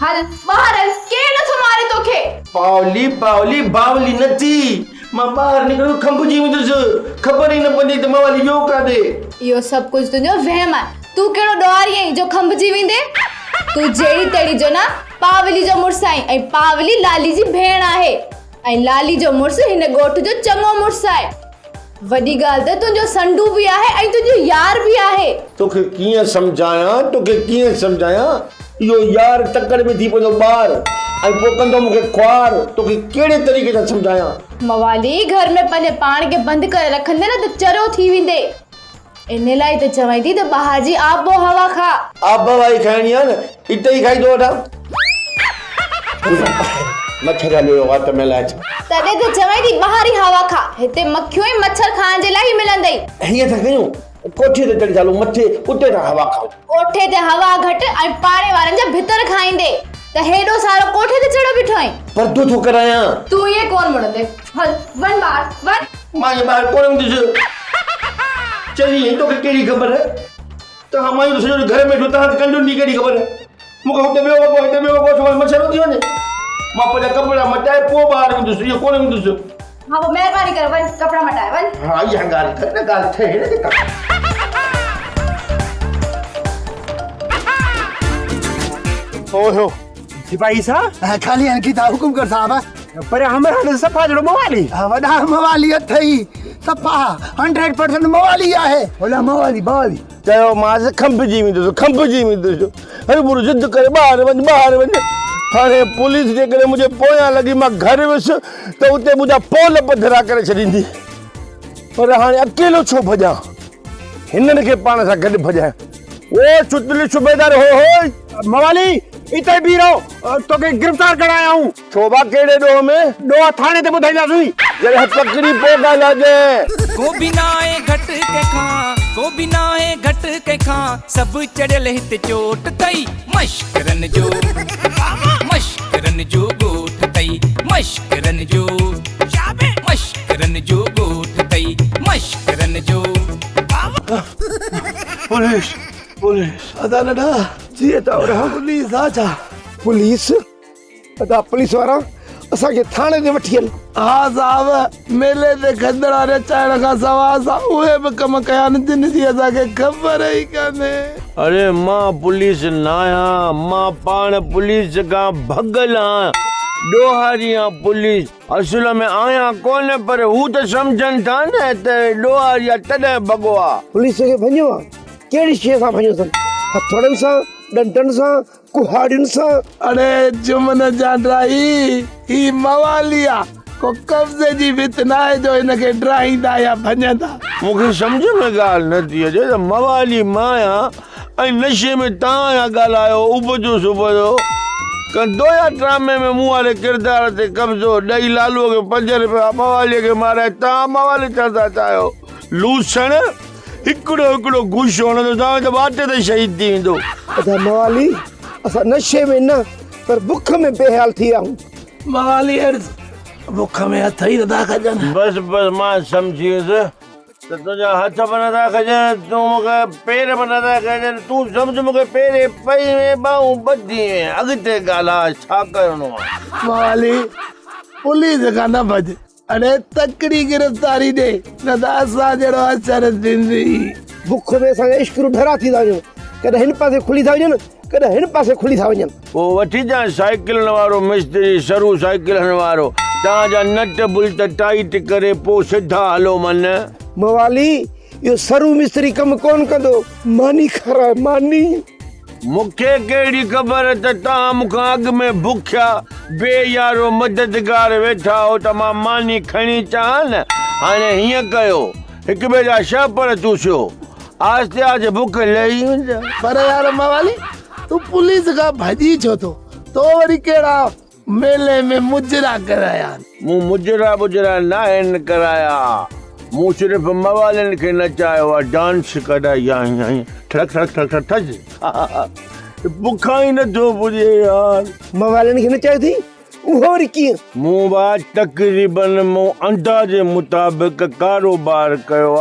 हल बाहर हल के न तुम्हारे तोखे पावली पावली बावली नथी मां बाहर निकलो खंबजी में तो खबर ही न पड़ी तो मवाली यो का दे यो सब कुछ तुंजो वहम है तू केड़ो डोरी है जो खंबजी विंदे तू जेड़ी तेड़ी जो ना पावली जो मुर्स आई ऐं पावली लाली जी भेण आहे ऐं लाली जो मुर्स हिन गोठ जो चङो मुर्स आहे वडी गाल त तुंजो संडू भी आहे ऐं तुंजो यार भी आहे तोखे किए समझाया यो यार टक्कर में थी पयो बार आई पोकंदो मुके ख्वार तोखे केड़े तरीके से समझाया मवाली घर में पने पाण के बंद करे रखंदे ना त चरो थी विंदे इन लाइ त चवाई थी त बाहर जी आबो हवा खा आबो हवा खानी है न इते ही खाई दो वठा मच्छर लियो वात में लाच तदे त चवाई थी बाहर ही हवा खा हिते मक्खियों ही मच्छर खाण जे लाइ मिलंदई हिय त कयूं कोठे ते चढ़ी चालू मथे उते ना हवा खाओ कोठे ते हवा घट ऐं पाड़े वारन जा भीतर खाईंदे त हेडो सारो कोठे ते चढ़ो बिठो है पर तू कराया तू ये कौन मुड़ंदे हल वन बार वन मां ये बाहर कोन दिस चली तो केड़ी खबर है तो हमारी सजो घर में ठुता कंडू नी केड़ी खबर है मुके होते बेव मच्छर होती वने मां पहले कपड़ा मटाए पो बाहर में दिस ये कोन में दिस हां वो मेहरबानी कर वन कपड़ा मटाए वन हां ये गाल कर ना गाल थे ने देखा ओहो सिपाही साहब खाली अंकिता हुकुम कर साहब पर हमरा ने सफा जड़ो मवाली वडा मवाली अथई सफा 100% मवाली आहे ओला मवाली चयो मां खंबजी में दिस अरे बुरो जिद करे बाहर वन हाणे पुलिस जे करे मुझे पोया लगी मां घर विस तो उते मुझा पोल पधरा करे छडींदी पर हाणे अकेलो छो भजा हिनन के पाण सा गड भजा ओ चुतली सूबेदार हो मवाली इते भी रहो तो के गिरफ्तार कराया हूं छोबा केड़े डो में डो थाने ते बुधाई सुई जरे पकड़ी पे गाला जे को बिनाए घट के खा सब चढ़ल हित चोट तई मशकरन जो गोठ तई मशकरन जो गोठ तई मशकरन जो पुलिस अदालत जी तो रहा पुलिस आजा पुलिस अदा पुलिस वाला असा के थाने दे वठियल हां साहब मेले दे खंदड़ा रे चाण का सवासा ओए be कम कया न दिन दी असा के खबर ही काने अरे मां पुलिस नाया मां पाण पुलिस का भगला डोहारिया पुलिस असल में आया कोने पर हु तो समझन था न त डोहारिया तने भगवा पुलिस के भनियो केड़ी शे सा भनियो सन हथड़न सा डंटन सा कुहाड़िन सा अरे जुमन जांडराई ही मवालिया को कब्जे जी बितना है जो इनके ड्राइंदा या भन्यदा मुखे समझ में गाल न थी जे मवाली माया ऐं नशे में ताया गालायो उबजो सुबजो कंदोया ड्रामे में मुंह वाले किरदार ते कब्जो डई लालू के 5 रुपया मवाली के मारे ता मवाली चलता चायो लूसण हिकड़ो गुश होने तो ता जब बाटे ते शहीद थी वेंदो अदा मवाली असा नशे में न पर भूख में बेहाल थी आऊं मवाली भूख में अथई रदा खजन बस मां समझियस तो तुझा हाथ बनदा खजन तू मुके पैर बनदा खजन तू समझ मुके पैर पई में बाऊ बदी में अगते गाला छा करनो मवाली पुलिस का न भज अरे तकड़ी गिरफ्तारी दे न दासा जड़ो अचर जिंदगी भूख में संग इश्क ढरा थी दाजो कदे हिन पासे खुली था वजन कदे हिन पासे खुली था वजन वो वठी जा साइकिल वारो मिस्त्री सरू साइकिल वारो ता जा नट बुल्ट टाइट करे पो सीधा हलो मन मवाली यो सरू मिस्त्री कम कौन कंदो मानी खरा मानी मुखे केड़ी खबर त ता मुखा अग में भूखया बे यारो मददगार वेठा हो त मां मानी खणी चान हाने हिय कयो एक बे जा शा पर तू छो आस्ते आज भूख लई पर यार मवाली तू पुलिस का भजी छो तो वरी केड़ा मेले में मुजरा कराया मु मुजरा ना इन कराया मु सिर्फ मवालन के नचायो डांस कराया ठक ठक ठक ठक ठक बुखा ही न दो बुझे यार मवालन के नचाई थी उहोर की मु बात तकरीबन मु अंदाजे मुताबिक कारोबार कयो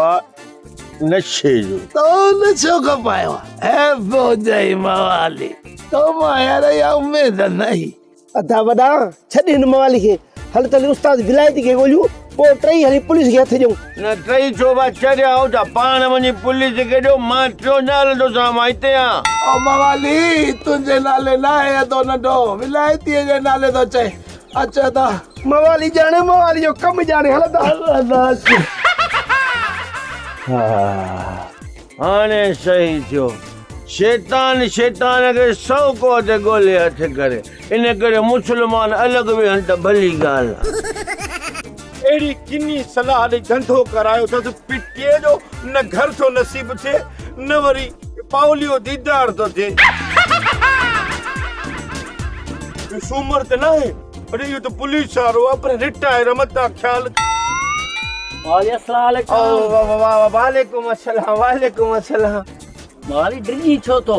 नशे जो। तो नशो कपायो है भौजाई मवाली तो मां यार या उम्मीद नहीं अदा वडा छॾे हिन मवाली खे हल तले उस्ताद विलायती खे ॻोल्हियूं पोइ टई हली पुलिस खे हथ ॾियूं न टई चोबा चरिया हो त पाण वञी पुलिस खे ॾियो मां टियों न हलंदो सां मां हिते आहियां। ओ मवाली तुंहिंजे नाले न आहे तो नंढो विलायतीअ जे नाले तो चए अच्छा ता मवाली जाने मवाली जो कम जाने हलंदा हाणे सही थियो शैतान शैतान खे 100 को ते ॻोल्हे हथ करे इन करे मुस्लमान अलॻि वेहनि त भली ॻाल्हि आहे। एड़ी किन्नी सलाह ॾेई धंधो करायो त पिटीअ जो न घर थो नसीब थिए न वरी पावलियो दीदार तो थिए। सूमर त न आहे अरे इहो त पुलिस वारो आहे पर रिटायर मता ख्याल। वालेकुम अस्सलाम वालेकुम अस्सलाम। मारी ड्रिजी छो तो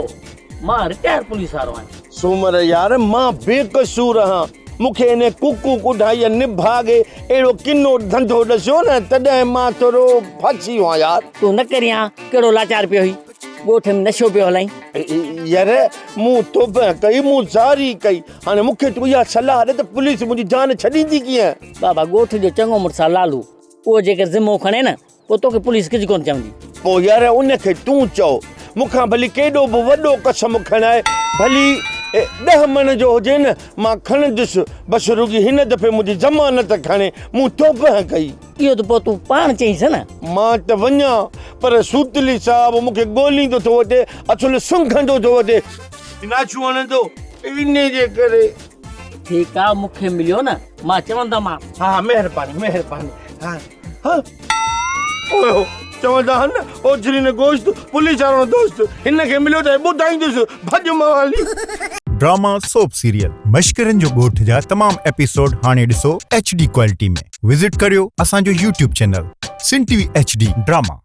मां रिटायर पुलिस वारो आहियां। सूमर यार मां बेकसूर आहियां मूंखे इन कुकू कुढाई निभागे अहिड़ो किनो धंधो ॾसियो न तॾहिं मां थोरो फासी वियो आहियां यार। तूं न करियां कहिड़ो लाचार पियो हुई ॻोठ में नशो पियो हलाई यार मूं तोबह कई मूं ज़ारी कई हाणे मूंखे तूं इहा सलाह ॾे त पुलिस मुंहिंजी जान छॾींदी कीअं। बाबा ॻोठ जो चङो मुड़ुसु लालू उहो जेकर ज़िमो खणे न पोइ तोखे पुलिस कुझु कोन चवंदी। पोइ यार उनखे तूं चओ मूंखां भली केॾो बि वॾो कसम खणाए भली 10 मन जो हुजे न मां खणंदुसि बसि रुॻी हिन दफ़े मुंहिंजी ज़मानत खणे मूं तोबह कई। इहो त पोइ तूं पाण चईसि न। मां त वञा पर सूतली साहब मूंखे ॻोल्हींदो थो वठे असुल सुंघंदो थो वठे नाचू वणंदो इन जे करे। ठीकु आहे मूंखे मिलियो न मां चवंदोमांसि। हा महिरबानी महिरबानी। हा हा ओयो चवंदा आहिनि न ओझरी न गोश्त पुलिस वारो दोस्त हिन खे मिलियो त ॿुधाईंदुसि भॼ मवाली। ड्रामा सोप सीरियल मश्करनि जो ॻोठ जा तमाम एपिसोड हाणे ॾिसो HD क्वालिटी में। विज़िट करियो असांजो YouTube चैनल सिन TV HD ड्रामा।